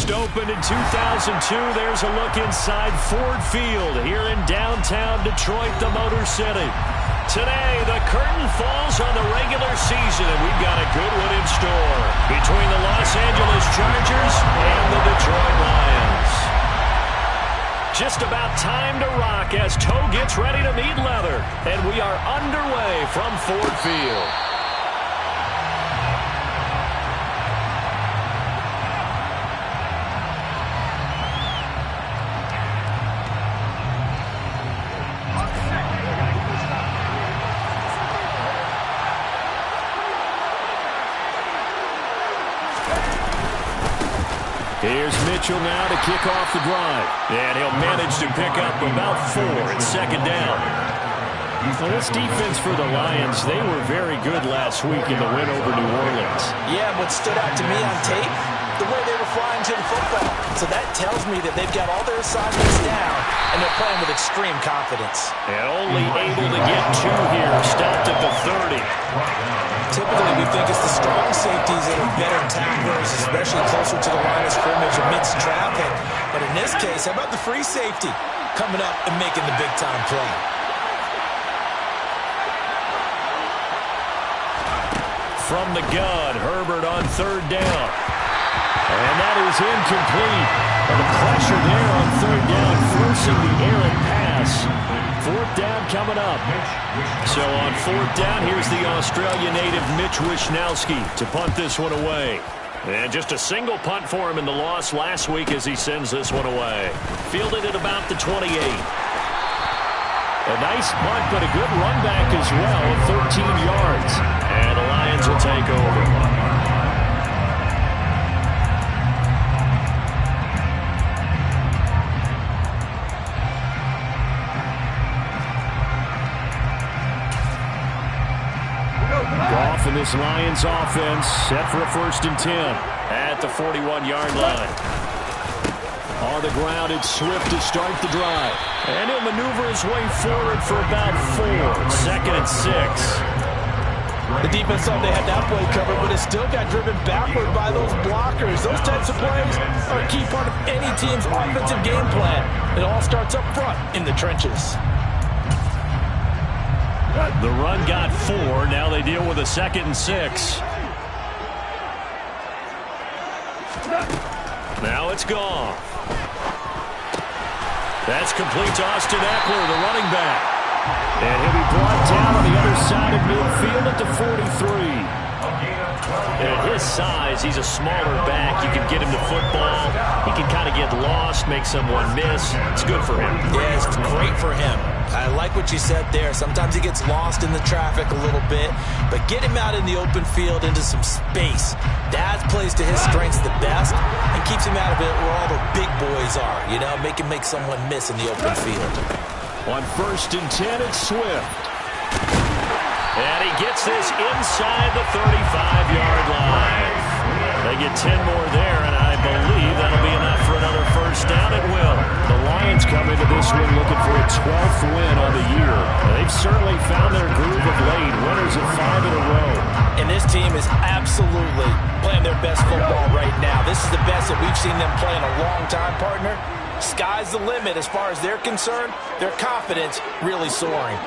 first opened in 2002. There's a look inside Ford Field here in downtown Detroit, the Motor City. Today, the curtain falls on the regular season, and we've got a good one in store between the Los Angeles Chargers and the Detroit Lions. Just about time to rock as toe gets ready to meet leather, and we are underway from Ford Field. Here's Mitchell now to kick off the drive. And he'll manage to pick up about 4 at second down. Well, this defense for the Lions, they were very good last week in the win over New Orleans. Yeah, what stood out to me on tape, the way they were flying to the football. So that tells me that they've got all their assignments down, and they're playing with extreme confidence. And only able to get 2 here, stopped at the 30. Typically, we think it's the strong safeties that are better tacklers, especially closer to the line of scrimmage amidst traffic. But in this case, how about the free safety coming up and making the big-time play? From the gun, Herbert on 3rd down. And that is incomplete. And the pressure there on 3rd down, forcing the errant pass. 4th down coming up. So on 4th down, here's the Australia native Mitch Wishnowsky to punt this one away. And just a single punt for him in the loss last week as he sends this one away. Fielded at about the 28. A nice punt, but a good run back as well of 13 yards. And the Lions will take over. Goff in this Lions offense set for a 1st and 10 at the 41-yard line. On the ground, it's Swift to start the drive. And he'll maneuver his way forward for about 4. 2nd and 6. The defense thought they had that play covered, but it still got driven backward by those blockers. Those types of plays are a key part of any team's offensive game plan. It all starts up front in the trenches. The run got 4. Now they deal with a 2nd and 6. Now it's gone. That's complete to Austin Eckler, the running back. And he'll be brought down on the other side of midfield at the 43. And at his size, he's a smaller back. You can get him to football. He can kind of get lost, make someone miss. It's good for him. Yeah, it's great for him. I like what you said there. Sometimes he gets lost in the traffic a little bit, but get him out in the open field into some space. That plays to his strengths the best and keeps him out of it where all the big boys are. You know, make him make someone miss in the open field. On 1st and 10, it's Swift. And he gets this inside the 35-yard line. They get 10 more there, and I believe that'll be enough for another 1st down. It will. The Lions come into this one looking for a 12th win on the year. They've certainly found their groove of late. Winners of 5 in a row. And this team is absolutely playing their best football right now. This is the best that we've seen them play in a long time, partner. Sky's the limit as far as they're concerned. Their confidence really soaring.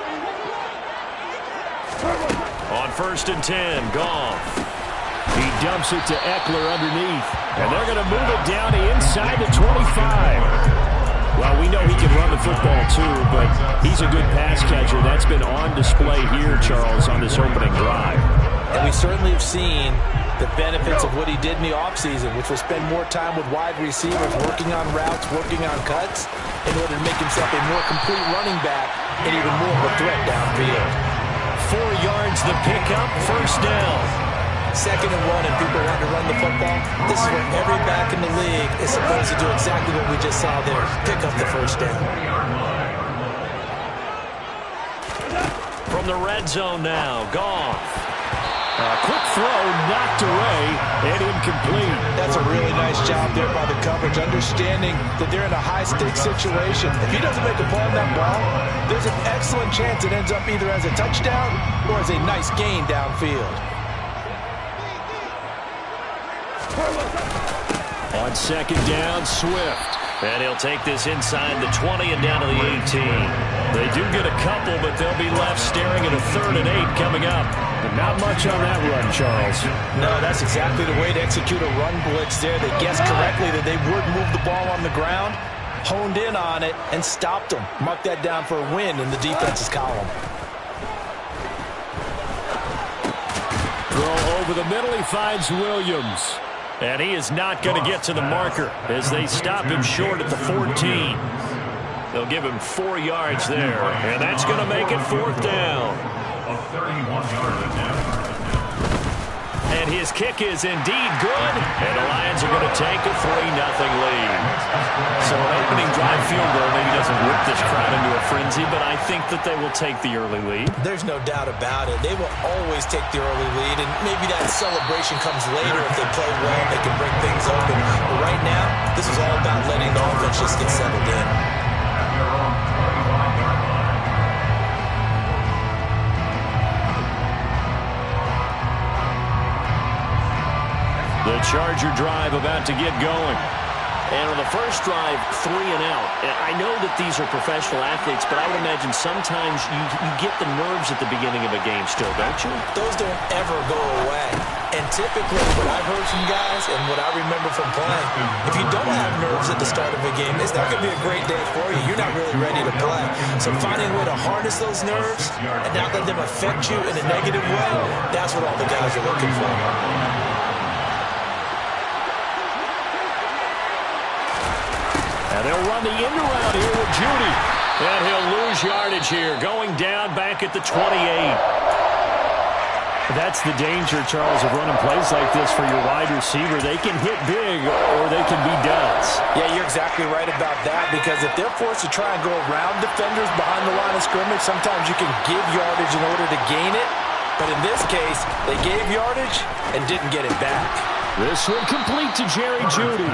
On 1st and 10, Goff. He dumps it to Eckler underneath. And they're going to move it down to inside the 25. Well, we know he can run the football too, but he's a good pass catcher. That's been on display here, Charles, on this opening drive. And we certainly have seen the benefits of what he did in the offseason, which was spend more time with wide receivers, working on routes, working on cuts, in order to make himself a more complete running back and even more of a threat downfield. 4 yards the pickup, 1st down. 2nd and 1, and people want to run the football. This is where every back in the league is supposed to do exactly what we just saw there. Pick up the 1st down. From the red zone now, Goff. Quick throw, knocked away, and incomplete. That's a really nice job there by the coverage, understanding that they're in a high-stakes situation. If he doesn't make a play on that ball, there's an excellent chance it ends up either as a touchdown or as a nice gain downfield. On On second down, Swift. And he'll take this inside the 20 and down to the 18. They do get a couple, but they'll be left staring at a 3rd and 8 coming up. And not much on that run, Charles. No, that's exactly the way to execute a run blitz there. They guessed correctly that they would move the ball on the ground, honed in on it, and stopped them. Mark that down for a win in the defense's column. Throw over the middle, he finds Williams. And he is not going to get to the marker as they stop him short at the 14. They'll give him 4 yards there, and that's going to make it 4th down. A 31-yard attempt. And his kick is indeed good, and the Lions are going to take a 3-0 lead. So an opening drive field goal maybe doesn't whip this crowd into a frenzy, but I think that they will take the early lead. There's no doubt about it. They will always take the early lead, and maybe that celebration comes later if they play well, they can break things open. But right now, this is all about letting the offense just get settled in. The Charger drive about to get going. And on the first drive, 3 and out. And I know that these are professional athletes, but I would imagine sometimes you get the nerves at the beginning of a game still, don't you? Those don't ever go away. And typically what I've heard from guys and what I remember from playing, if you don't have nerves at the start of a game, it's not going to be a great day for you. You're not really ready to play. So finding a way to harness those nerves and not let them affect you in a negative way, that's what all the guys are looking for. And they'll run the end around here with Judy. And he'll lose yardage here, going down back at the 28. That's the danger, Charles, of running plays like this for your wide receiver. They can hit big or they can be duds. Yeah, you're exactly right about that, because if they're forced to try and go around defenders behind the line of scrimmage, sometimes you can give yardage in order to gain it. But in this case, they gave yardage and didn't get it back. This one complete to Jerry Judy.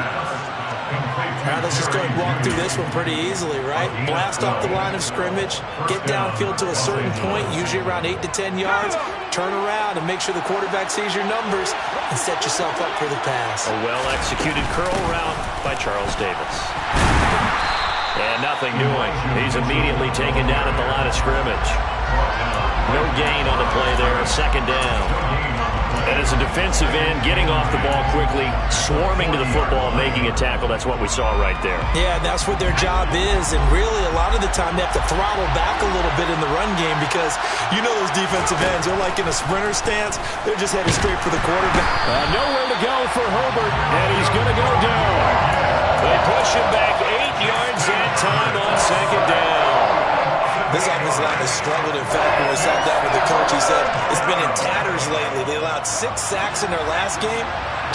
All right, let's just go and walk through this one pretty easily, right? Blast off the line of scrimmage, get downfield to a certain point, usually around 8 to 10 yards, turn around and make sure the quarterback sees your numbers and set yourself up for the pass. A well-executed curl route by Charles Davis. And nothing doing. He's immediately taken down at the line of scrimmage. No gain on the play there, 2nd down. And as a defensive end, getting off the ball quickly, swarming to the football, making a tackle, that's what we saw right there. Yeah, that's what their job is, and really a lot of the time they have to throttle back a little bit in the run game, because you know those defensive ends, they're like in a sprinter stance, they're just headed straight for the quarterback. Nowhere to go for Herbert, and he's going to go down. They push him back 8 yards that time on 2nd down. This offensive line has struggled. In fact, when we sat down with the coach, he said it's been in tatters lately. They allowed 6 sacks in their last game.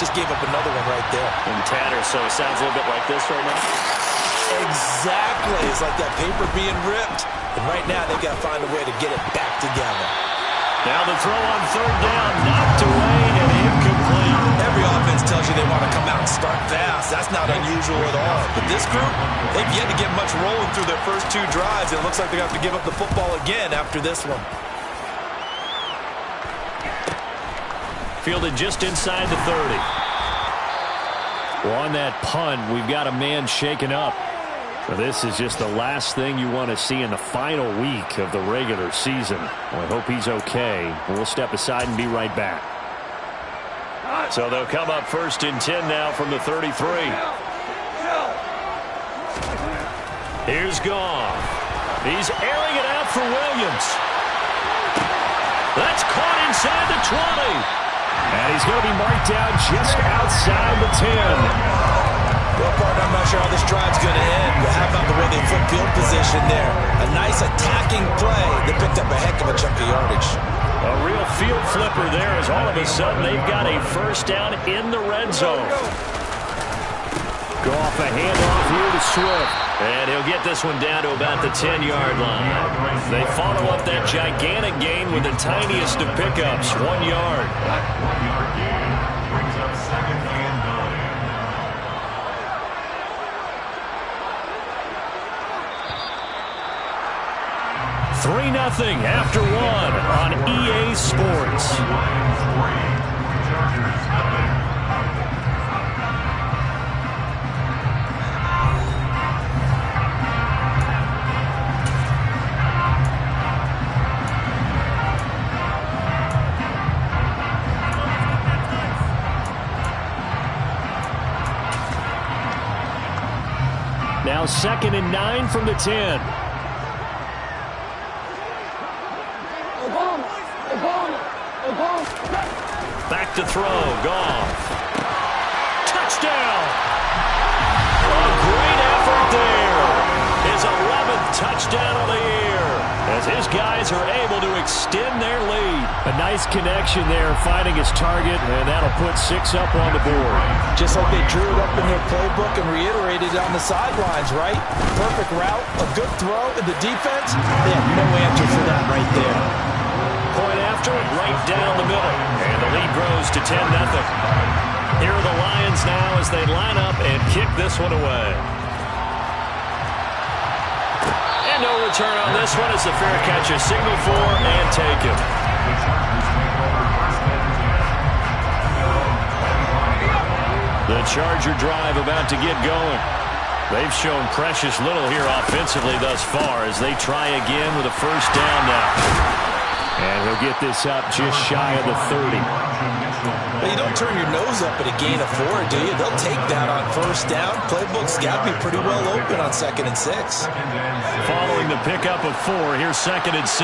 Just gave up another one right there. In tatters, so it sounds a little bit like this right now. Exactly. It's like that paper being ripped. And right now, they've got to find a way to get it back together. Now the throw on 3rd down, knocked away and incomplete. Every offense tells you they want to come out and start fast. That's not unusual at all. But this group, they've yet to get much rolling through their first 2 drives. It looks like they're going to have to give up the football again after this one. Fielded just inside the 30. Well, on that punt, we've got a man shaken up. So this is just the last thing you want to see in the final week of the regular season. Well, I hope he's okay. We'll step aside and be right back. So they'll come up 1st and 10 now from the 33. Here's Goff. He's airing it out for Williams. That's caught inside the 20. And he's going to be marked down just outside the 10. Well, partner, I'm not sure how this drive's going to end, but how about the way they flip field position there? A nice attacking play that picked up a heck of a chunk of yardage. A real field flipper there as all of a sudden they've got a 1st down in the red zone. Go off a handoff here to Swift. And he'll get this one down to about the 10-yard line. They follow up that gigantic gain with the tiniest of pickups, 1 yard. That 1-yard gain brings up 2nd and 9. 3-0 after 1 on EA Sports. Now 2nd and 9 from the 10. Back to throw. Goff. Touchdown. A great effort there. His 11th touchdown of the year, as his guys are able to extend their lead. A nice connection there, finding his target, and that'll put 6 up on the board. Just like they drew it up in their playbook and reiterated it on the sidelines, right? Perfect route, a good throw, and the defense, they have no answer for that right there. Point after it, right down the middle. And the lead grows to 10-0. Here are the Lions now as they line up and kick this one away. And no return on this one as the fair catch is signaled for and taken. The Charger drive about to get going. They've shown precious little here offensively thus far as they try again with a first down now. And he'll get this up just shy of the 30. Well, you don't turn your nose up at a gain of 4, do you? They'll take that on first down. Playbook's got to be pretty well open on 2nd and 6. Following the pickup of 4, here's 2nd and 6.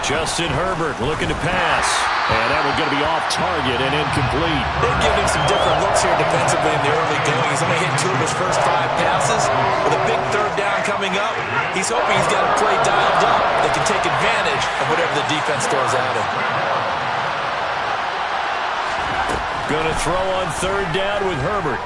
Justin Herbert looking to pass. And that one's going to be off target and incomplete. They've given him some different looks here defensively in the early going. He's only hit 2 of his first 5 passes. With a big third down coming up, he's hoping he's got a play dialed up that can take advantage of whatever the defense throws at him. Going to throw on 3rd down with Herbert.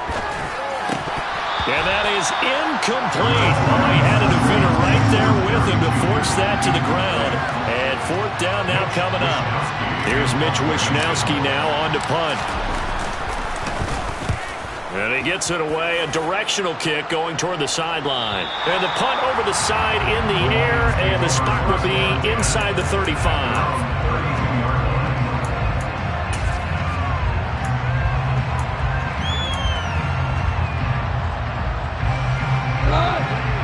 And that is incomplete. Oh, he had a defender right there with him to force that to the ground. And 4th down now coming up. Here's Mitch Wishnowski now on to punt. And he gets it away. A directional kick going toward the sideline. And the punt over the side in the air. And the spot will be inside the 35.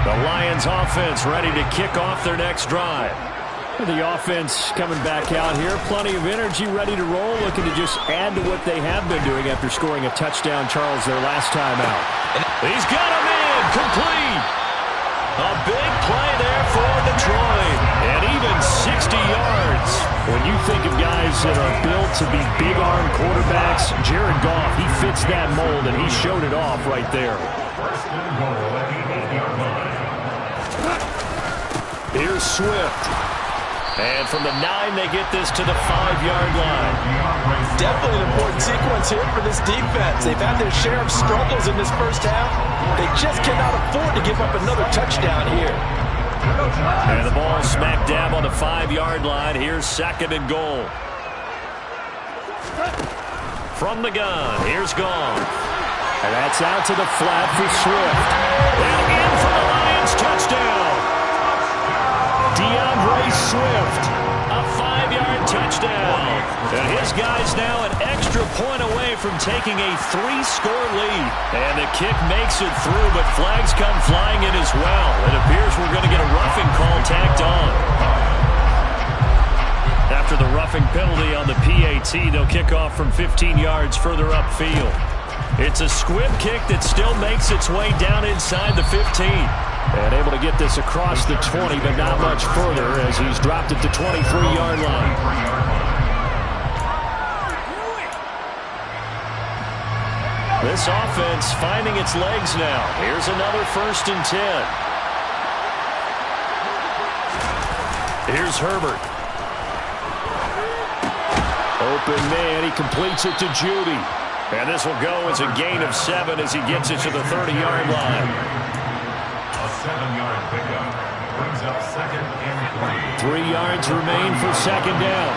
The Lions offense ready to kick off their next drive. The offense coming back out here. Plenty of energy, ready to roll, looking to just add to what they have been doing after scoring a touchdown, Charles, their last time out. He's got him in, complete. A big play there for Detroit, and even 60 yards. When you think of guys that are built to be big-arm quarterbacks, Jared Goff, he fits that mold, and he showed it off right there. Here's Swift. And from the 9, they get this to the 5-yard line. Definitely an important sequence here for this defense. They've had their share of struggles in this first half. They just cannot afford to give up another touchdown here. And the ball smack dab on the 5-yard line. Here's 2nd and goal. From the gun, here's Goff. And that's out to the flat for Swift. And in for the Lions touchdown. DeAndre Swift, a 5-yard touchdown. And his guys now an extra point away from taking a 3-score lead. And the kick makes it through, but flags come flying in as well. It appears we're going to get a roughing call tacked on. After the roughing penalty on the PAT, they'll kick off from 15 yards further upfield. It's a squib kick that still makes its way down inside the 15. And able to get this across the 20, but not much further as he's dropped it to 23-yard line. This offense finding its legs now. Here's another 1st and 10. Here's Herbert. Open man, he completes it to Judy. And this will go as a gain of 7 as he gets it to the 30-yard line. 7-yard pickup brings up 2nd and 3. 3 yards remain for 2nd down.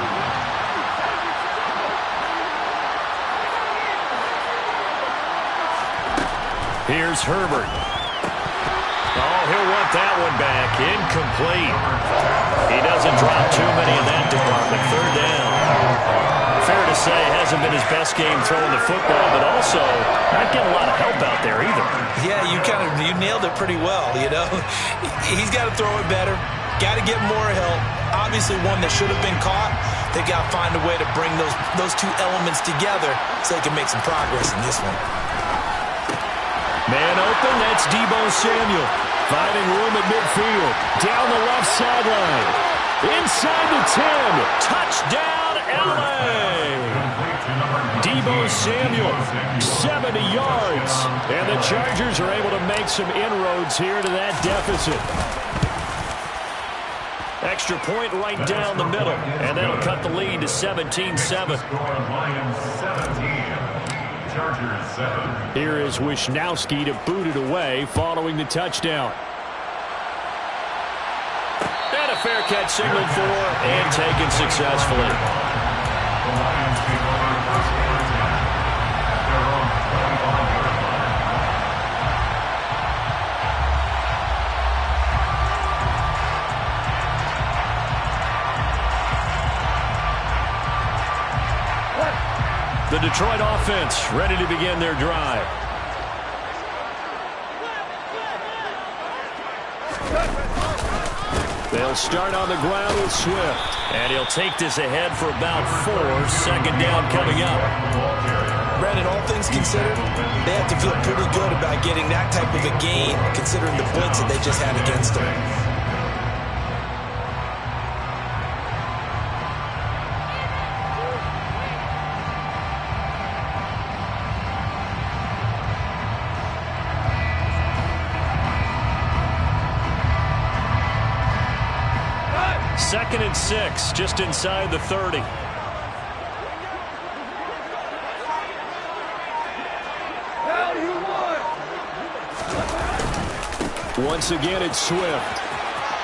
Here's Herbert. Oh, he'll want that one back. Incomplete. He doesn't drop too many in that department. 3rd down. Fair to say, hasn't been his best game throwing the football, but also not getting a lot of help out there either. Yeah, you nailed it pretty well, you know. He's got to throw it better. Got to get more help. Obviously one that should have been caught. They got to find a way to bring those two elements together so they can make some progress in this one. Man open, that's Deebo Samuel. Finding room at midfield. Down the left sideline. Inside the 10. Touchdown, L.A. Deebo Samuel, 70 yards. And the Chargers are able to make some inroads here to that deficit. Extra point right down the middle. And that'll cut the lead to 17-7. Here is Wisnowski to boot it away following the touchdown. And a fair catch signaled for and taken successfully. The Detroit offense ready to begin their drive. They'll start on the ground with Swift. And he'll take this ahead for about 4. Second down coming up. Brandon, all things considered, they have to feel pretty good about getting that type of a gain, considering the blitz that they just had against them. Second and 6, just inside the 30. Once again, it's Swift.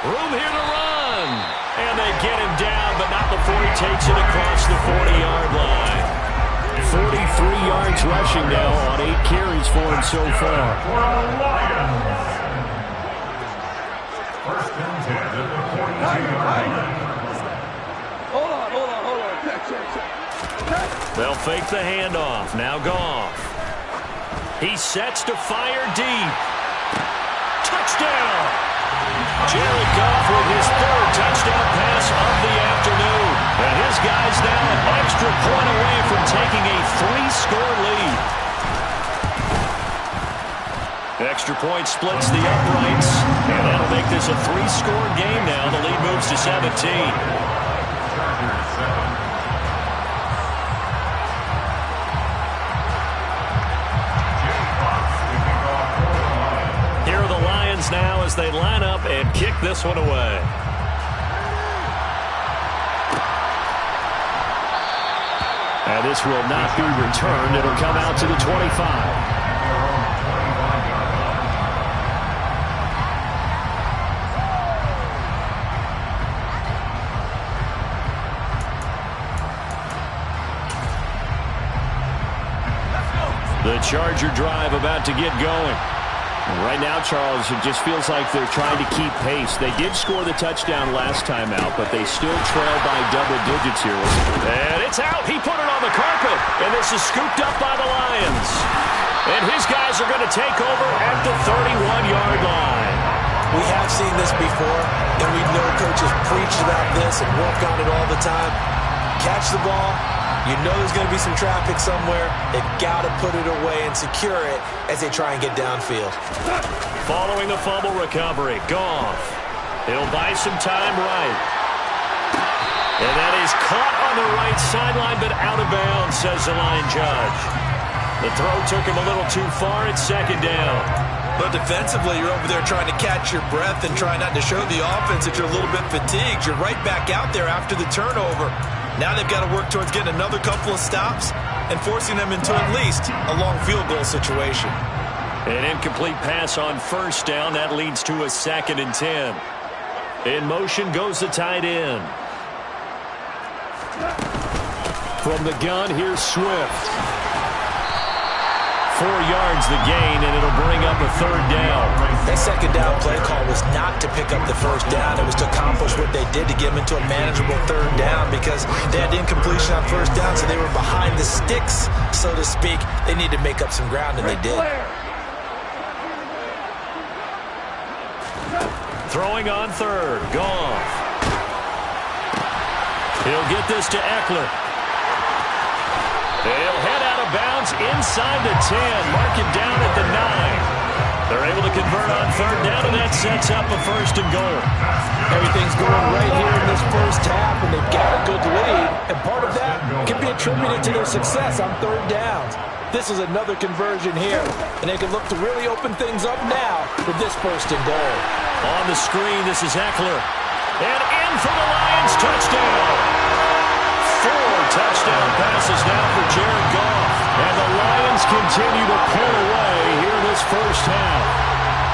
Room here to run. And they get him down, but not before he takes it across the 40-yard line. 43 yards rushing now on 8 carries for him so far. First and 10 at the 42-yard line. Hold on. Check. They'll fake the handoff. Now Goff. He sets to fire deep. Touchdown! Jared Goff with his 3rd touchdown pass of the afternoon. And his guys now an extra point away from taking a 3-score lead. Extra point splits the uprights. And that'll make this a 3-score game now. The lead moves to 17. Now as they line up and kick this one away. And this will not be returned. It'll come out to the 25. The Charger drive about to get going. Right now, Charles, it just feels like they're trying to keep pace. They did score the touchdown last time out, but they still trail by double digits here. And it's out. He put it on the carpet. And this is scooped up by the Lions. And his guys are going to take over at the 31-yard line. We have seen this before, and we know coaches preach about this and work on it all the time. Catch the ball. You know there's going to be some traffic somewhere. They've got to put it away and secure it as they try and get downfield. Following the fumble recovery, Goff. He'll buy some time right. And that is caught on the right sideline, but out of bounds, says the line judge. The throw took him a little too far. It's second down. But defensively, you're over there trying to catch your breath and try not to show the offense that you're a little bit fatigued. You're right back out there after the turnover. Now they've got to work towards getting another couple of stops and forcing them into at least a long field goal situation. An incomplete pass on first down. That leads to a 2nd and 10. In motion goes the tight end. From the gun, here's Swift. 4 yards the gain, and it'll bring up a 3rd down. That second down play call was not to pick up the first down. It was to accomplish what they did to get them into a manageable 3rd down because they had incompletion on first down, so they were behind the sticks, so to speak. They need to make up some ground, and they did. Throwing on 3rd, Goff. He'll get this to Eckler. He'll head out of bounds downs inside the 10. Mark him down at the 9. They're able to convert on third down, and that sets up a first and goal. Everything's going right here in this first half, and they've got a good lead. And part of that can be attributed to their success on third downs. This is another conversion here, and they can look to really open things up now with this first and goal. On the screen, this is Eckler. And in for the Lions, touchdown. 4 touchdown passes now for Jared Goff. And the Lions continue to pull away here in this first half.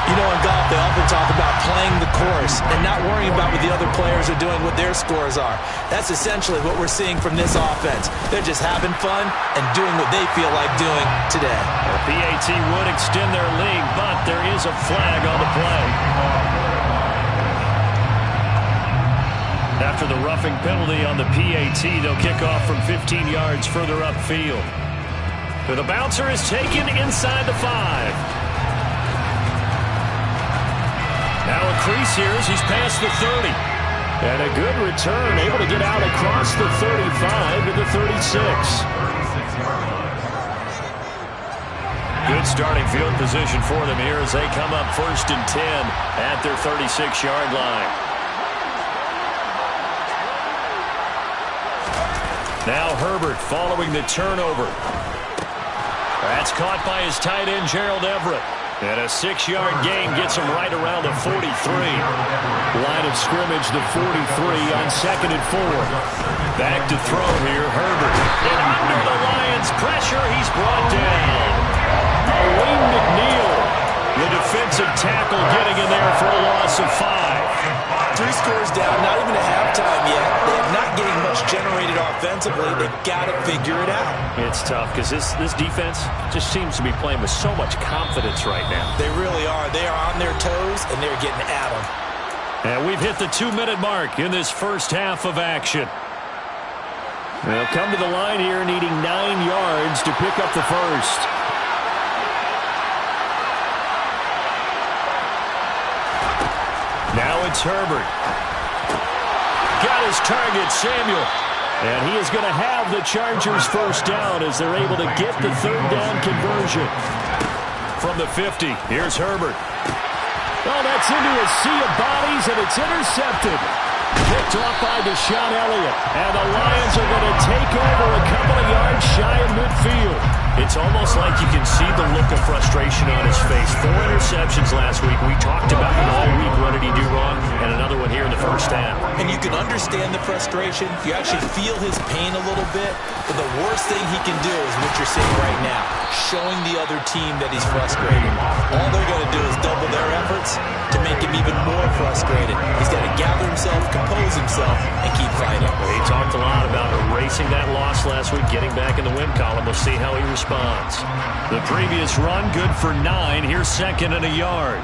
You know, in golf, they often talk about playing the course and not worrying about what the other players are doing, what their scores are. That's essentially what we're seeing from this offense. They're just having fun and doing what they feel like doing today. The PAT would extend their lead, but there is a flag on the play. After the roughing penalty on the PAT, they'll kick off from 15 yards further upfield. The bouncer is taken inside the 5. Now a crease here as he's past the 30. And a good return, able to get out across the 35 to the 36. Good starting field position for them here as they come up first and 10 at their 36-yard line. Now Herbert following the turnover. That's caught by his tight end, Gerald Everett. And a 6-yard gain gets him right around the 43. Line of scrimmage, the 43 on 2nd and 4. Back to throw here, Herbert. And under the Lions' pressure, he's brought down. Wayne McNeil, the defensive tackle, getting in there for a loss of 5. 3 scores down, not even at halftime yet. They're not getting much generated offensively. They've got to figure it out. It's tough because this defense just seems to be playing with so much confidence right now. They really are. They are on their toes, and they're getting at them. And we've hit the 2-minute mark in this first half of action. They'll come to the line here needing 9 yards to pick up the first. Now it's Herbert. Got his target, Samuel. And he is going to have the Chargers first down as they're able to get the third down conversion. From the 50, here's Herbert. Oh, that's into a sea of bodies, and it's intercepted. Picked off by Deshaun Elliott. And the Lions are going to take over a couple of yards shy of midfield. It's almost like you can see the look of frustration on his face. 4 interceptions last week. We talked about him all week. What did he do wrong? And another one here in the first half. And you can understand the frustration. You actually feel his pain a little bit. But the worst thing he can do is what you're seeing right now. Showing the other team that he's frustrated. All they're going to do is double their efforts to make him even more frustrated. He's got to gather himself, compose himself, and keep fighting. He talked a lot about erasing that loss last week, getting back in the win column. We'll see how he responds. The previous run, good for 9. Here's 2nd and a yard.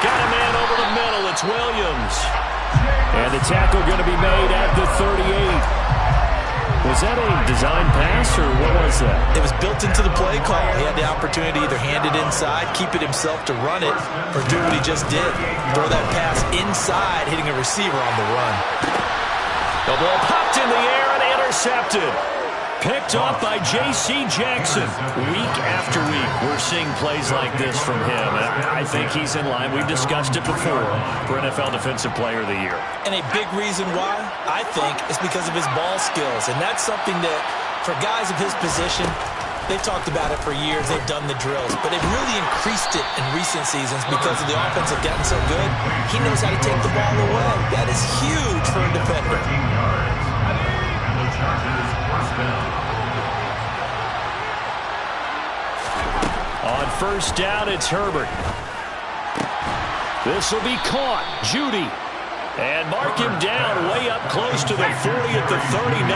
Got a man over the middle. It's Williams. And the tackle going to be made at the 38. Was that a design pass, or what was that? It was built into the play call. He had the opportunity to either hand it inside, keep it himself to run it, or do what he just did. Throw that pass inside, hitting a receiver on the run. The ball popped in the air and intercepted. Picked off by J.C. Jackson. Week after week, we're seeing plays like this from him. I think he's in line. We've discussed it before for NFL Defensive Player of the Year. And a big reason why, I think, is because of his ball skills. And that's something that, for guys of his position, they've talked about it for years. They've done the drills. But they've really increased it in recent seasons because of the offense have gotten so good. He knows how to take the ball away. That is huge for a defender. On first down, it's Herbert. This will be caught. Judy. And mark him down way up close to the 40 at the 39.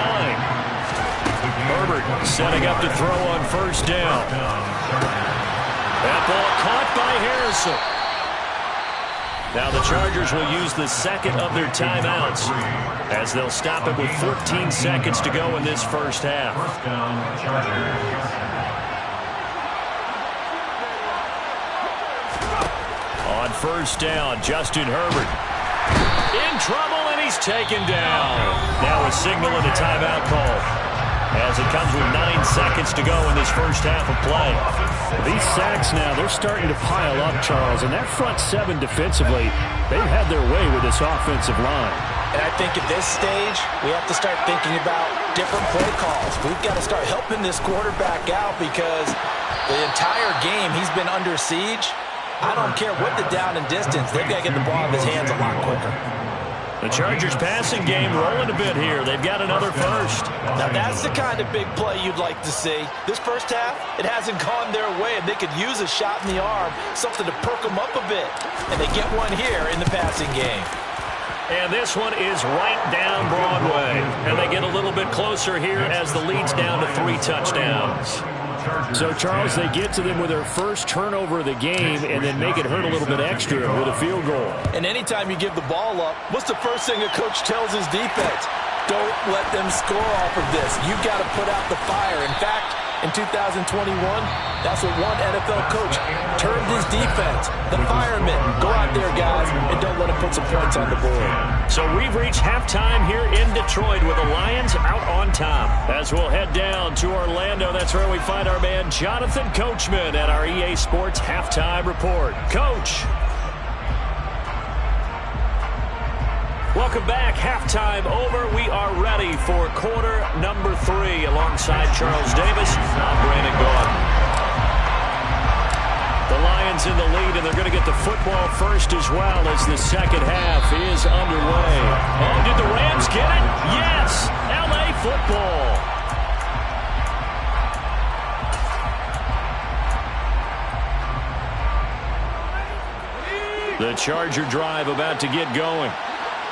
Herbert setting up to throw on first down. That ball caught by Harrison. Now the Chargers will use the second of their timeouts as they'll stop it with 14 seconds to go in this first half. On first down, Justin Herbert. In trouble, and he's taken down. Now a signal and a timeout call, as it comes with 9 seconds to go in this first half of play. These sacks now, they're starting to pile up, Charles, and that front seven defensively, they've had their way with this offensive line. And I think at this stage, we have to start thinking about different play calls. We've got to start helping this quarterback out because the entire game he's been under siege. I don't care what the down and distance. They've got to get the ball in his hands a lot quicker. The Chargers passing game rolling a bit here. They've got another first. Now that's the kind of big play you'd like to see. This first half, it hasn't gone their way, and they could use a shot in the arm, something to perk them up a bit. And they get one here in the passing game. And this one is right down Broadway. And they get a little bit closer here as the lead's down to 3 touchdowns. So, Charles, they get to them with their first turnover of the game and then make it hurt a little bit extra with a field goal. And anytime you give the ball up, what's the first thing a coach tells his defense? Don't let them score off of this. You've got to put out the fire. In fact, in 2021, that's what one NFL coach termed his defense. The firemen. Go out there, guys, and don't let them put some points on the board. So we've reached halftime here in Detroit with the Lions out on top. As we'll head down to Orlando, that's where we find our man Jonathan Coachman at our EA Sports Halftime Report. Coach. Welcome back. Halftime over. We are ready for quarter number 3 alongside Charles Davis. I'm Brandon Gaudin. The Lions in the lead, and they're going to get the football first as well as the second half is underway. Oh, did the Rams get it? Yes! L.A. football. The Charger drive about to get going.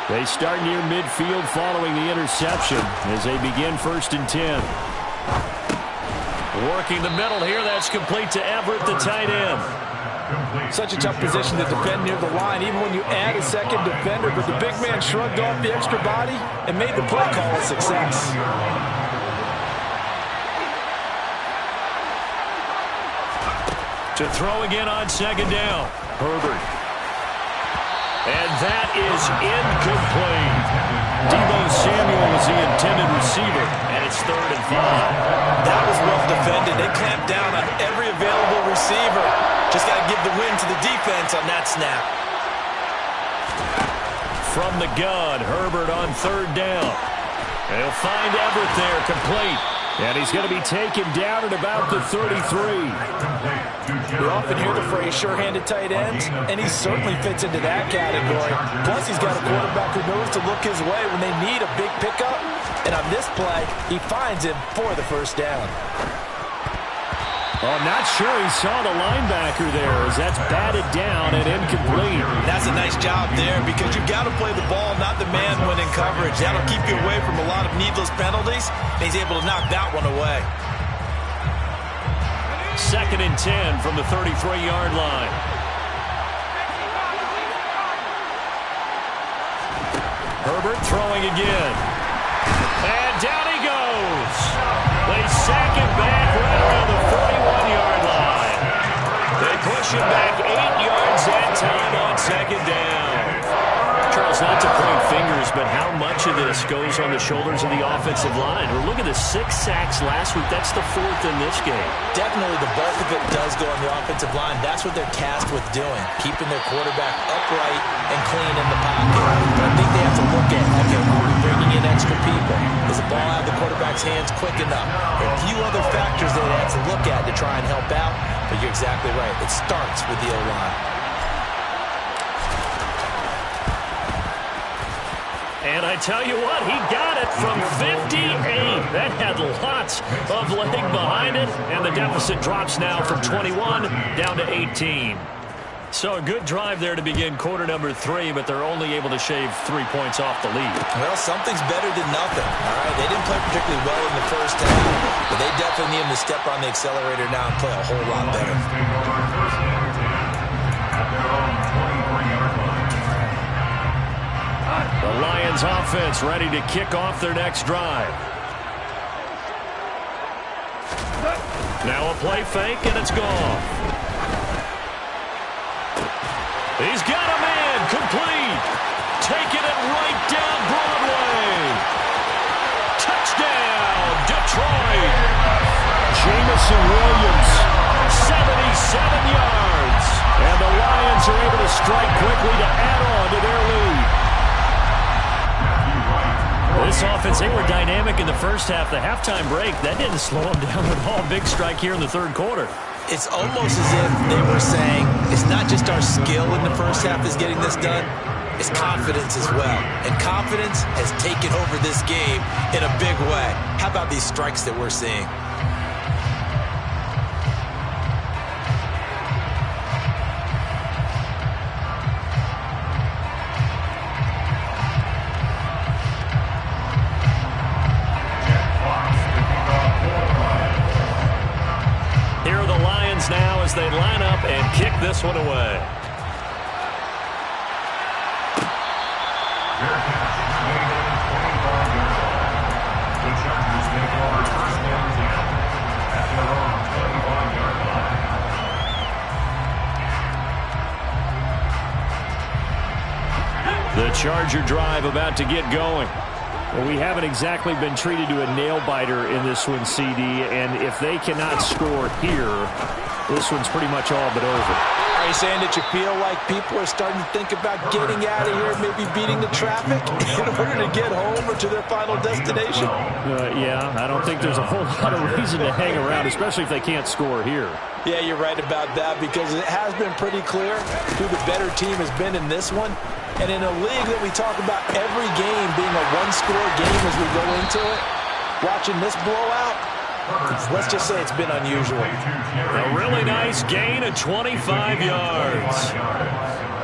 They start near midfield following the interception as they begin 1st and 10. Working the middle here. That's complete to Everett, the tight end. Such a tough position to defend near the line, even when you add a second defender. But the big man shrugged off the extra body and made the play call a success. To throw again on 2nd down. Herbert. And that is incomplete. Deebo Samuel was the intended receiver, and it's 3rd and 5. That was well defended. They clamped down on every available receiver. Just got to give the win to the defense on that snap. From the gun, Herbert on 3rd down. They'll find Everett there, complete. And he's going to be taken down at about the 33. We often hear the phrase sure-handed tight ends, and he certainly fits into that category. Plus, he's got a quarterback who knows to look his way when they need a big pickup. And on this play, he finds him for the first down. Oh, not sure he saw the linebacker there as that's batted down and incomplete. That's a nice job there because you've got to play the ball, not the man when in coverage. That'll keep you away from a lot of needless penalties, and he's able to knock that one away. 2nd and 10 from the 33-yard line. Herbert throwing again. And down he goes. They sack him back right around the 41-yard line. They push him back 8 yards that time on 2nd down. Charles, not to point fingers, but how much of this goes on the shoulders of the offensive line? Well, look at the 6 sacks last week. That's the 4th in this game. Definitely the bulk of it does go on the offensive line. That's what they're tasked with doing, keeping their quarterback upright and clean in the pocket. But I think they have to look at, okay, are we bringing in extra people? Does the ball out of the quarterback's hands quick enough? There are a few other factors they have to look at to try and help out, but you're exactly right. It starts with the O-line. And I tell you what, he got it from 58. That had lots of leg behind it. And the deficit drops now from 21 down to 18. So a good drive there to begin quarter number 3, but they're only able to shave 3 points off the lead. Well, something's better than nothing. All right, they didn't play particularly well in the first half, but they definitely need them to step on the accelerator now and play a whole lot better. The Lions offense ready to kick off their next drive. Now a play fake, and it's gone. He's got a man complete. Taken Jamison Williams, 77 yards. And the Lions are able to strike quickly to add on to their lead. This offense, they were dynamic in the first half. The halftime break, that didn't slow them down at all. Big strike here in the third quarter. It's almost as if they were saying, it's not just our skill in the first half is getting this done, it's confidence as well. And confidence has taken over this game in a big way. How about these strikes that we're seeing? Now as they line up and kick this one away. The Chargers take over first and 10 at their own 25-yard line. The Charger drive about to get going. Well, we haven't exactly been treated to a nail-biter in this one, CD, and if they cannot score here, this one's pretty much all but over. Are you saying that you feel like people are starting to think about getting out of here, maybe beating the traffic in order to get home or to their final destination? Yeah, I don't think there's a whole lot of reason to hang around, especially if they can't score here. Yeah, you're right about that because it has been pretty clear who the better team has been in this one. And in a league that we talk about every game being a one-score game as we go into it, watching this blowout, let's just say it's been unusual. A really nice gain of 25 yards.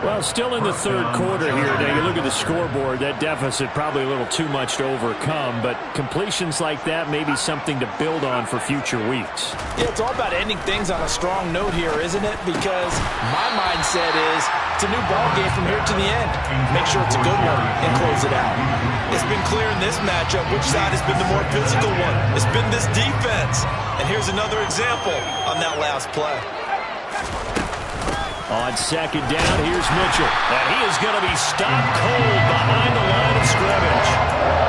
Well, still in the third quarter here. Now, you look at the scoreboard, that deficit probably a little too much to overcome, but completions like that may be something to build on for future weeks. Yeah, it's all about ending things on a strong note here, isn't it? Because my mindset is it's a new ball game from here to the end. Make sure it's a good one and close it out. It's been clear in this matchup which side has been the more physical one. It's been this defense. And here's another example on that last play. On second down, here's Mitchell. And he is going to be stopped cold behind the line of scrimmage.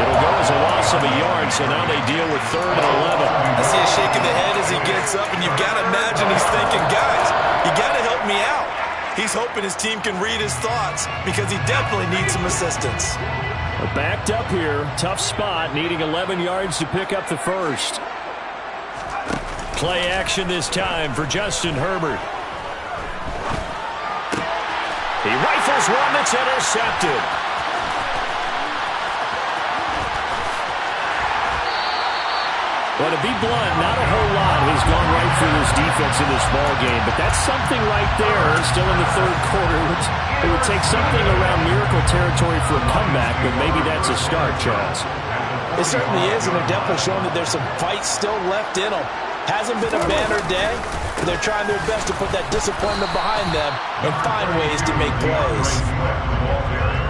It'll go as a loss of a yard, so now they deal with 3rd and 11. I see a shake of the head as he gets up, and you've got to imagine he's thinking, guys, you got to help me out. He's hoping his team can read his thoughts because he definitely needs some assistance. Backed up here, tough spot, needing 11 yards to pick up the first. Play action this time for Justin Herbert. He rifles one that's intercepted. Well, to be blunt, not a whole lot has gone right for this defense in this ball game, but that's something right there. Still in the third quarter. It would take something around miracle territory for a comeback, but maybe that's a start, Charles. It certainly is, and they're definitely showing that there's some fight still left in them. Hasn't been a banner day. They're trying their best to put that disappointment behind them and find ways to make plays.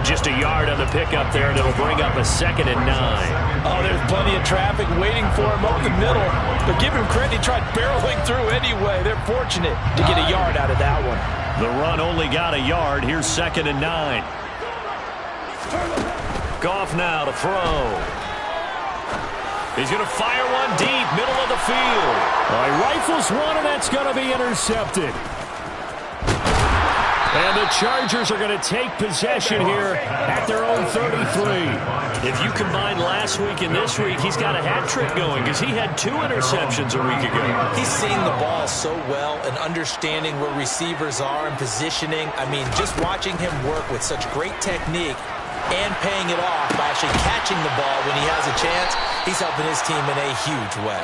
Just a yard on the pickup there, and it'll bring up a 2nd and 9. Oh, there's plenty of traffic waiting for him up the middle. But give him credit, he tried barreling through anyway. They're fortunate to get a yard out of that one. The run only got a yard. Here's 2nd and 9. Goff now to throw. He's going to fire one deep, middle of the field. He rifles one, and that's going to be intercepted. And the Chargers are going to take possession here at their own 33. If you combine last week and this week, he's got a hat trick going because he had 2 interceptions a week ago. He's seeing the ball so well and understanding where receivers are and positioning. I mean, just watching him work with such great technique and paying it off by actually catching the ball when he has a chance, he's helping his team in a huge way.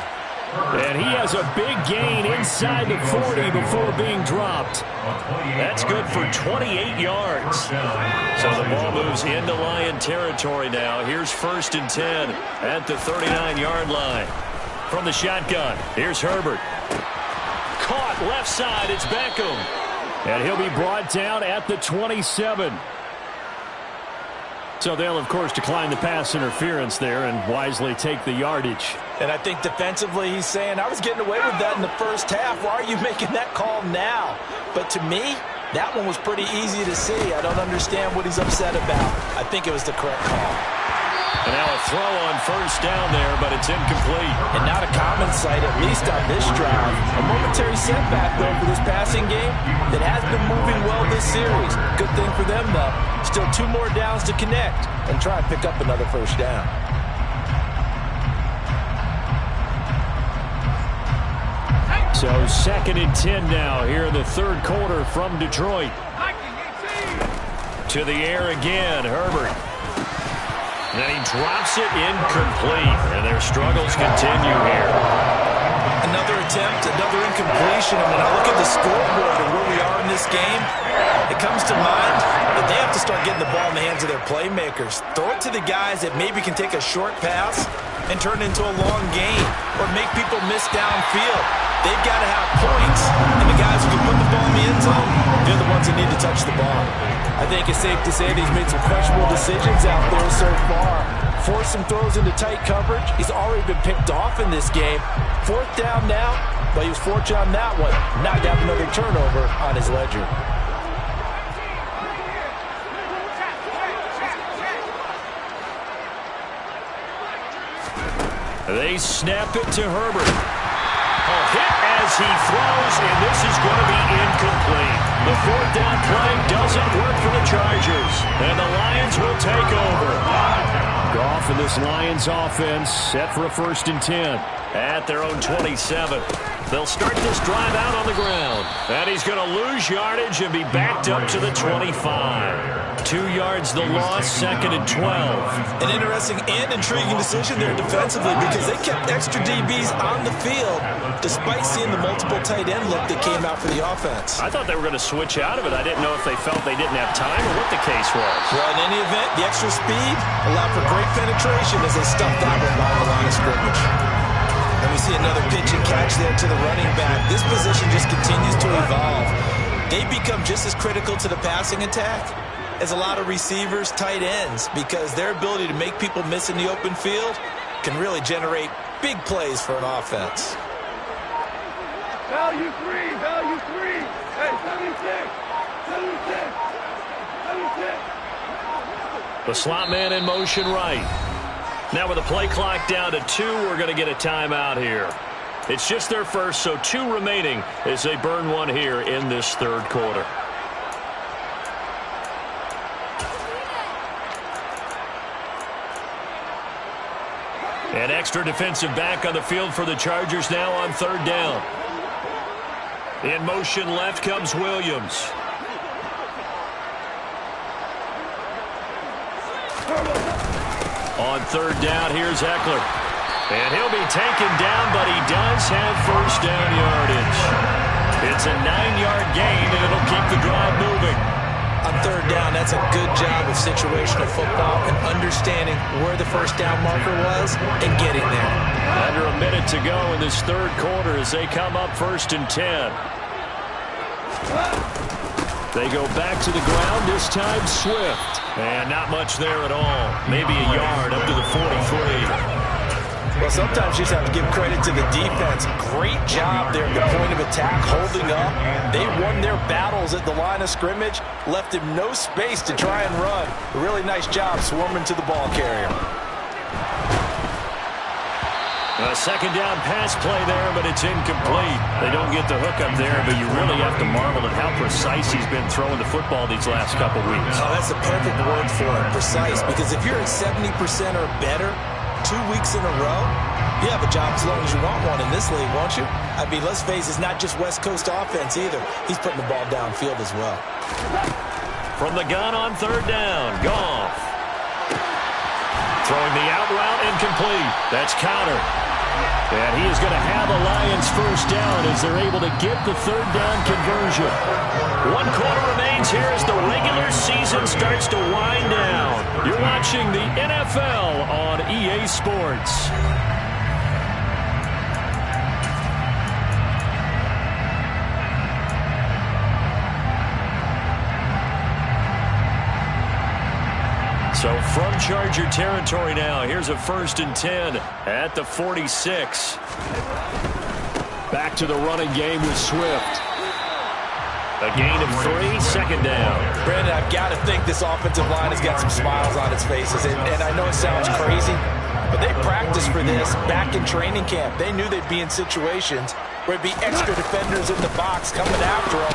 And he has a big gain inside the 40 before being dropped. That's good for 28 yards. So the ball moves into Lion territory now. Here's 1st and 10 at the 39-yard line. From the shotgun, here's Herbert. Caught left side, it's Beckham. And he'll be brought down at the 27. So they'll, of course, decline the pass interference there and wisely take the yardage. And I think defensively he's saying, I was getting away with that in the first half. Why are you making that call now? But to me, that one was pretty easy to see. I don't understand what he's upset about. I think it was the correct call. And now a throw on first down there, but it's incomplete. And not a common sight, at least on this drive. A momentary setback, though, for this passing game that has been moving well this series. Good thing for them, though. Still 2 more downs to connect and try and pick up another first down. So 2nd and 10 now here in the third quarter from Detroit. To the air again, Herbert. And then he drops it incomplete, and their struggles continue here. Another attempt, another incompletion. And when I look at the scoreboard and where we are in this game, it comes to mind that they have to start getting the ball in the hands of their playmakers. Throw it to the guys that maybe can take a short pass and turn it into a long gain or make people miss downfield. They've got to have points, and the guys who can put the ball in the end zone, they're the ones that need to touch the ball. I think it's safe to say that he's made some questionable decisions out there so far. Forced some throws into tight coverage. He's already been picked off in this game. 4th down now, but he was fortunate on that one. Not to have another turnover on his ledger. They snap it to Herbert. Hit as he throws, and this is going to be incomplete. The 4th down play doesn't work for the Chargers, and the Lions will take over. Goff and this Lions offense set for a 1st and 10 at their own 27. They'll start this drive out on the ground, and he's going to lose yardage and be backed up to the 25. 2 yards the loss, 2nd and 12. An interesting and intriguing decision there defensively because they kept extra DBs on the field despite seeing the multiple tight end look that came out for the offense. I thought they were going to switch out of it. I didn't know if they felt they didn't have time or what the case was. Well, in any event, the extra speed allowed for great penetration as they stuffed that one by the line of scrimmage. And we see another pitch and catch there to the running back. This position just continues to evolve. They become just as critical to the passing attack as a lot of receivers, tight ends, because their ability to make people miss in the open field can really generate big plays for an offense. Value 3, value 3. Hey, 76, 76, 76. The slot man in motion right. Now with the play clock down to 2, we're going to get a timeout here. It's just their first, so 2 remaining as they burn one here in this third quarter. An extra defensive back on the field for the Chargers now on 3rd down. In motion left comes Williams. On 3rd down, here's Eckler. And he'll be taken down, but he does have first down yardage. It's a 9-yard gain, and it'll keep the drive moving. On 3rd down, that's a good job of situational football and understanding where the first down marker was and getting there. Under a minute to go in this third quarter as they come up 1st and 10. They go back to the ground, this time Swift. And not much there at all. Maybe a yard up to the 43. Well, sometimes you just have to give credit to the defense. Great job there at the point of attack, holding up. They won their battles at the line of scrimmage, left him no space to try and run. A really nice job swarming to the ball carrier. A 2nd down pass play there, but it's incomplete. They don't get the hook up there, but you really have to marvel at how precise he's been throwing the football these last couple weeks. Oh, that's the perfect word for it, precise, because if you're at 70% or better 2 weeks in a row, you have a job as long as you want one in this league, won't you? I mean, let's face it, it's not just West Coast offense either. He's putting the ball downfield as well. From the gun on 3rd down, Goff. Throwing the out route incomplete. That's counter. And he is going to have a Lions first down as they're able to get the 3rd down conversion. 1 quarter remains here as the regular season starts to wind down. You're watching the NFL on EA Sports. So from Charger territory now, here's a 1st and 10 at the 46. Back to the running game with Swift. A gain of 3, second down. Brandon, I've got to think this offensive line has got some smiles on its faces. And I know it sounds crazy, but they practiced for this back in training camp. They knew they'd be in situations where it'd be extra defenders in the box coming after them,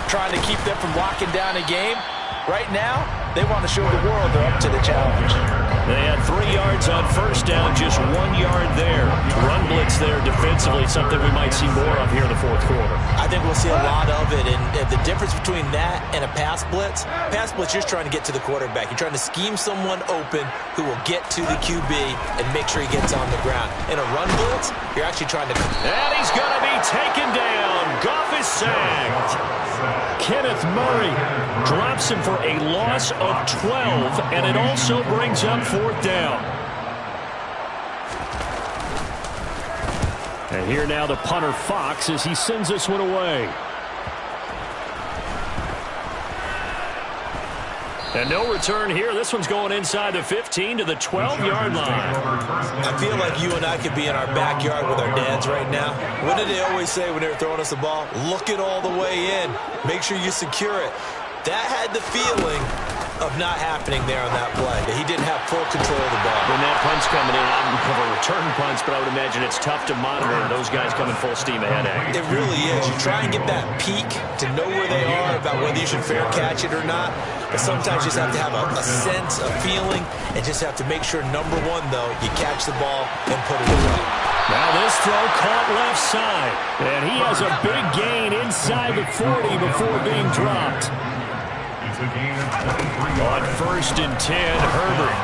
trying to keep them from locking down a game. Right now, they want to show the world they're up to the challenge. They had 3 yards on first down, just 1 yard there. Run blitz there defensively, something we might see more of here in the fourth quarter. I think we'll see a lot of it, and the difference between that and a pass blitz, you're just trying to get to the quarterback. You're trying to scheme someone open who will get to the QB and make sure he gets on the ground. In a run blitz, you're actually trying to... And he's going to be taken down. Goff is sacked. Kenneth Murray drops him for a loss of 12, and it also brings up fourth down. And here now the punter Fox as he sends this one away. And no return here. This one's going inside the 15 to the 12-yard line. I feel like you and I could be in our backyard with our dads right now. What did they always say when they were throwing us the ball? Look it all the way in. Make sure you secure it. That had the feeling of not happening there on that play. That he didn't have full control of the ball. When that punt's coming in, I don't cover return punts, but I would imagine it's tough to monitor those guys coming full steam ahead at you. It really is. You try and get that peek to know where they are, about whether you should fair catch it or not. But sometimes you just have to have a sense, a feeling, and just have to make sure, number one, though, you catch the ball and put it away. Now this throw caught left side. And he has a big gain inside the 40 before being dropped. On 1st and 10, Herbert.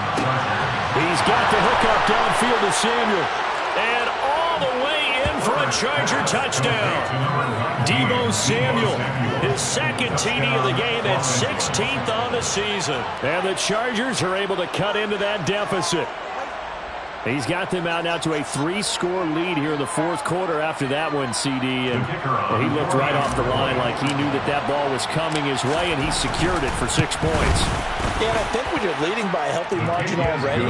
He's got the hookup downfield to Samuel. And all the way in for a Charger touchdown. Deebo Samuel, his second TD of the game and 16th on the season. And the Chargers are able to cut into that deficit. He's got them out now to a 3-score lead here in the fourth quarter after that one, CD. And he looked right off the line like he knew that ball was coming his way, and he secured it for 6 points. Yeah, and I think when you're leading by a healthy margin already,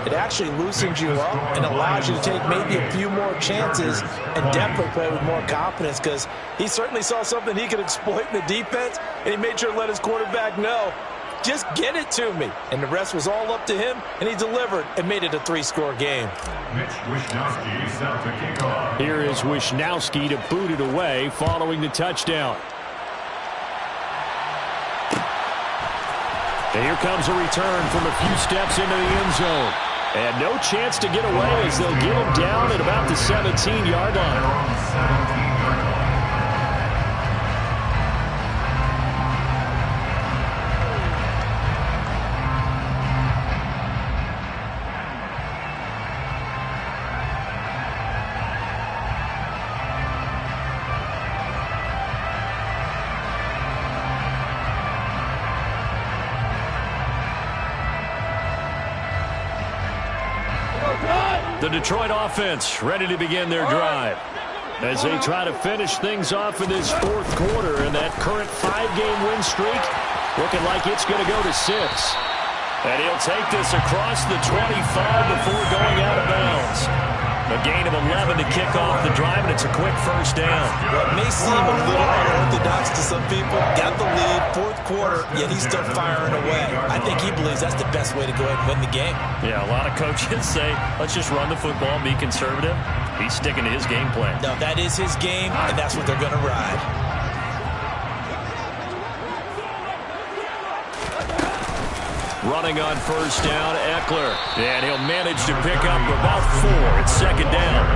it actually loosens you up and allows you to take maybe a few more chances and definitely play with more confidence, because he certainly saw something he could exploit in the defense, and he made sure to let his quarterback know, just get it to me. And the rest was all up to him, and he delivered and made it a 3-score game. Here is Wishnowski to boot it away following the touchdown. And here comes a return from a few steps into the end zone. And no chance to get away as they'll get him down at about the 17-yard line. The Detroit offense ready to begin their drive as they try to finish things off in this fourth quarter, and that current 5-game win streak looking like it's going to go to 6. And he'll take this across the 25 before going out of bounds. A gain of 11 to kick off the drive, and it's a quick first down. Well, it may seem a little unorthodox to some people. Got the lead, fourth quarter, yet he's still firing away. I think he believes that's the best way to go ahead and win the game. Yeah, a lot of coaches say, let's just run the football, be conservative. He's sticking to his game plan. No, that is his game, and that's what they're going to ride. Running on first down, Eckler. And he'll manage to pick up about 4. It's second down.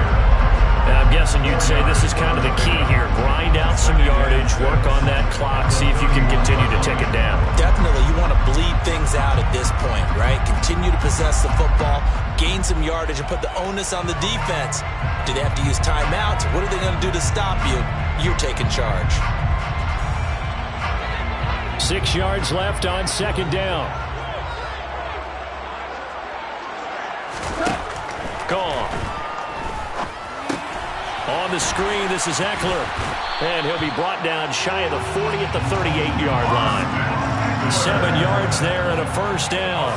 And I'm guessing you'd say this is kind of the key here. Grind out some yardage, work on that clock, see if you can continue to take it down. Definitely. You want to bleed things out at this point, right? Continue to possess the football, gain some yardage, and put the onus on the defense. Do they have to use timeouts? What are they going to do to stop you? You're taking charge. 6 yards left on second down. Gone. On the screen, this is Eckler. And he'll be brought down shy of the 40 at the 38-yard line. 7 yards there and a first down.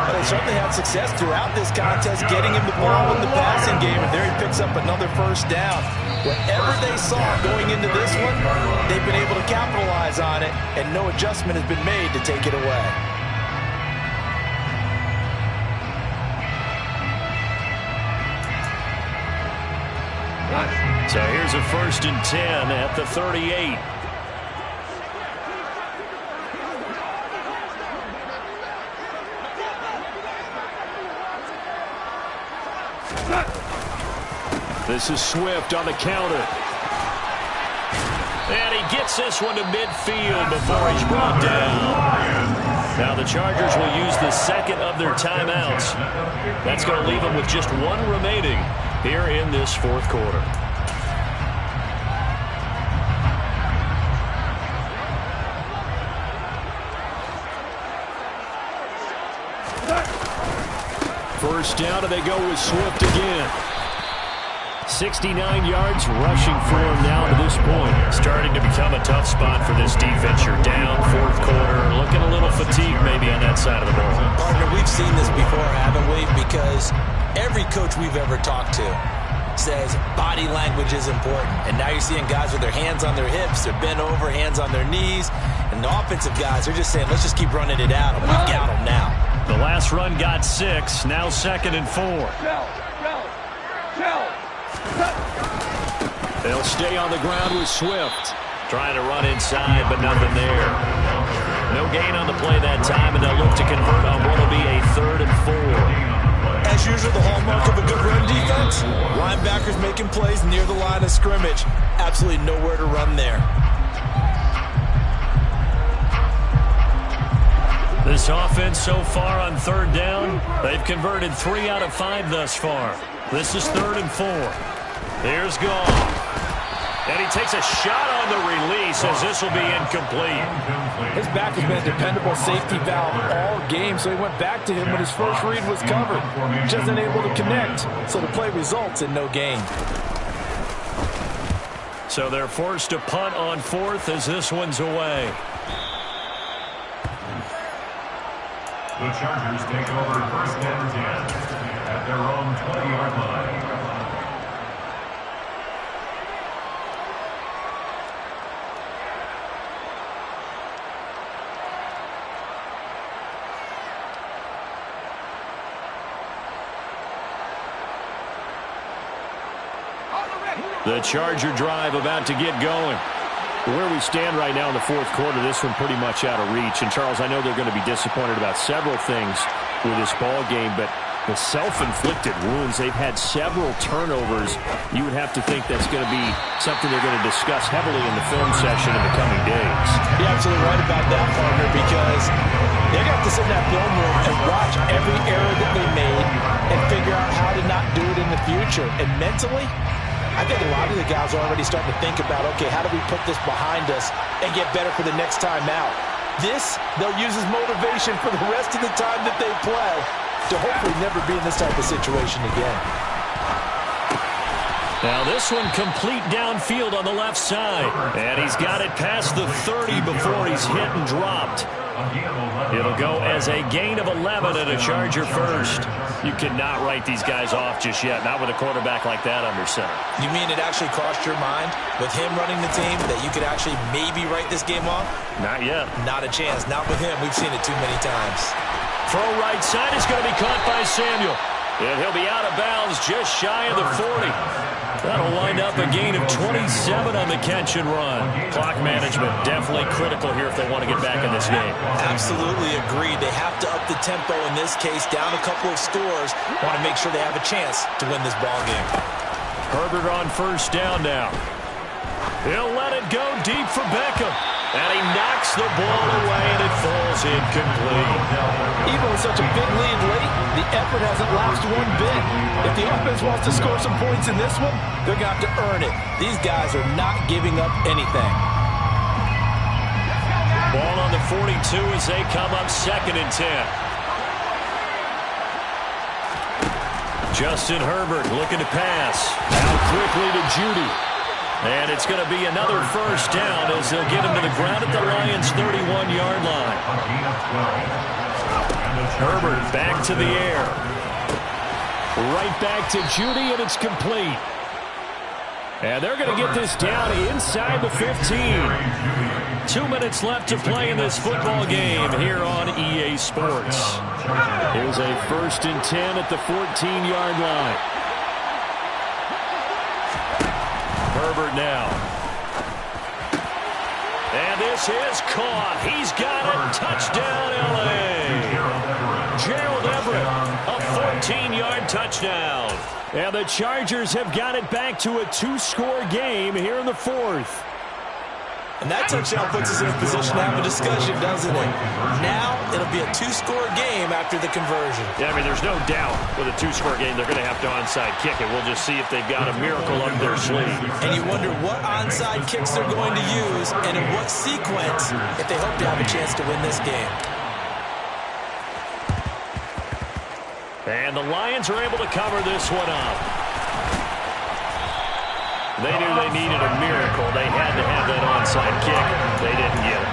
Well, they certainly had success throughout this contest, getting him the ball in the passing game, and there he picks up another first down. Whatever they saw going into this one, they've been able to capitalize on it, and no adjustment has been made to take it away. So here's a 1st and 10 at the 38. This is Swift on the counter. And he gets this one to midfield before he's brought down. Now the Chargers will use the second of their timeouts. That's going to leave them with just one remaining here in this 4th quarter. First down, and they go with Swift again. 69 yards rushing for him now to this point. Starting to become a tough spot for this defense. You're down 4th quarter. Looking a little fatigued maybe on that side of the ball. Partner, we've seen this before, haven't we? Because every coach we've ever talked to says body language is important. And now you're seeing guys with their hands on their hips, they're bent over, hands on their knees. And the offensive guys are just saying, let's just keep running it out, and we got them now. The last run got 6, now 2nd and 4. They'll stay on the ground with Swift. Trying to run inside, but nothing there. No gain on the play that time, and they'll look to convert on what will be a 3rd and 4. As usual, the hallmark of a good run defense, linebackers making plays near the line of scrimmage. Absolutely nowhere to run there. This offense so far on 3rd down, they've converted 3 out of 5 thus far. This is 3rd and 4. Here's Goff. And he takes a shot on the release as this will be incomplete. His back has been a dependable safety valve all game, so he went back to him when his first read was covered. Just unable to connect, so the play results in no gain. So they're forced to punt on 4th as this one's away. The Chargers take over 1st and 10 at their own 20-yard line. The Charger drive about to get going. Where we stand right now in the 4th quarter, this one pretty much out of reach. And, Charles, I know they're going to be disappointed about several things with this ball game, but the self-inflicted wounds, they've had several turnovers. You would have to think that's going to be something they're going to discuss heavily in the film session in the coming days. You're absolutely right about that, partner, because they're going to have to sit in that film room and watch every error that they made and figure out how to not do it in the future. And mentally, I think a lot of the guys are already starting to think about, okay, how do we put this behind us and get better for the next time out? This, they'll use as motivation for the rest of the time that they play to hopefully never be in this type of situation again. Now this one complete downfield on the left side. And he's got it past the 30 before he's hit and dropped. It'll go as a gain of 11 and a Charger first. You cannot write these guys off just yet, not with a quarterback like that under center. You mean it actually crossed your mind with him running the team that you could actually maybe write this game off? Not yet. Not a chance. Not with him. We've seen it too many times. Throw right side is going to be caught by Samuel. And he'll be out of bounds just shy of the 40. That'll wind up a gain of 27 on the catch and run. Clock management definitely critical here if they want to get back in this game. Absolutely agreed. They have to up the tempo in this case, down a couple of scores. Want to make sure they have a chance to win this ball game. Herbert on 1st down now. He'll let it go deep for Beckham. And he knocks the ball away, and it falls incomplete. Even with such a big lead late, the effort hasn't lapsed one bit. If the offense wants to score some points in this one, they're going to have to earn it. These guys are not giving up anything. Ball on the 42 as they come up 2nd and 10. Justin Herbert looking to pass. Out quickly to Judy. And it's going to be another first down as they'll get him to the ground at the Lions' 31-yard line. Herbert back to the air. Right back to Judy, and it's complete. And they're going to get this down inside the 15. 2 minutes left to play in this football game here on EA Sports. Here's a 1st and 10 at the 14-yard line. Herbert now. And this is caught. He's got it. Touchdown, L.A. Gerald Everett, a 14-yard touchdown. And the Chargers have got it back to a 2-score game here in the 4th. And that touchdown puts us in a position to have a discussion, doesn't it? Now it'll be a 2-score game after the conversion. Yeah, I mean, there's no doubt with a 2-score game they're going to have to onside kick it. We'll just see if they've got a miracle up their sleeve. And you wonder what onside kicks they're going to use and in what sequence if they hope to have a chance to win this game. And the Lions are able to cover this one up. They knew they needed a miracle. They had to have that onside kick. They didn't get it.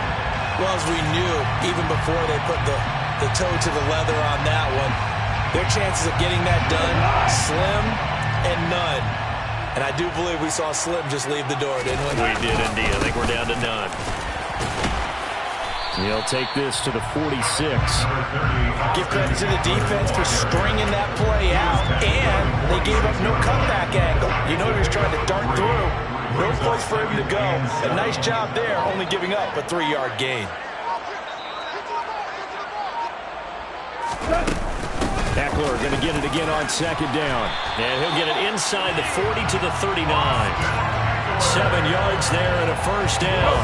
Well, as we knew, even before they put the toe to the leather on that one, their chances of getting that done, slim and none. And I do believe we saw Slim just leave the door, didn't we? We did indeed. I think we're down to none. He'll take this to the 46. Give credit to the defense for stringing that play out, and they gave up no comeback angle. You know he was trying to dart through. No place for him to go. A nice job there, only giving up a 3-yard gain. Eckler going to get it again on 2nd down. And he'll get it inside the 40 to the 39. 7 yards there and a 1st down.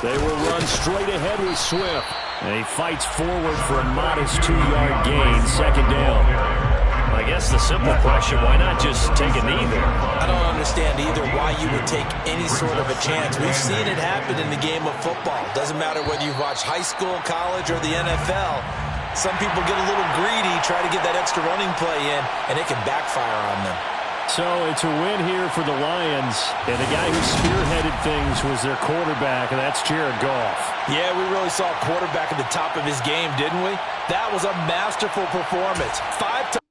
They will run straight ahead with Swift. And he fights forward for a modest 2-yard gain. 2nd down. I guess the simple question, why not just take a knee there? I don't understand either why you would take any sort of a chance. We've seen it happen in the game of football. Doesn't matter whether you've watched high school, college, or the NFL. Some people get a little greedy, try to get that extra running play in, and it can backfire on them. So it's a win here for the Lions. And the guy who spearheaded things was their quarterback, and that's Jared Goff. Yeah, we really saw a quarterback at the top of his game, didn't we? That was a masterful performance. 5 times.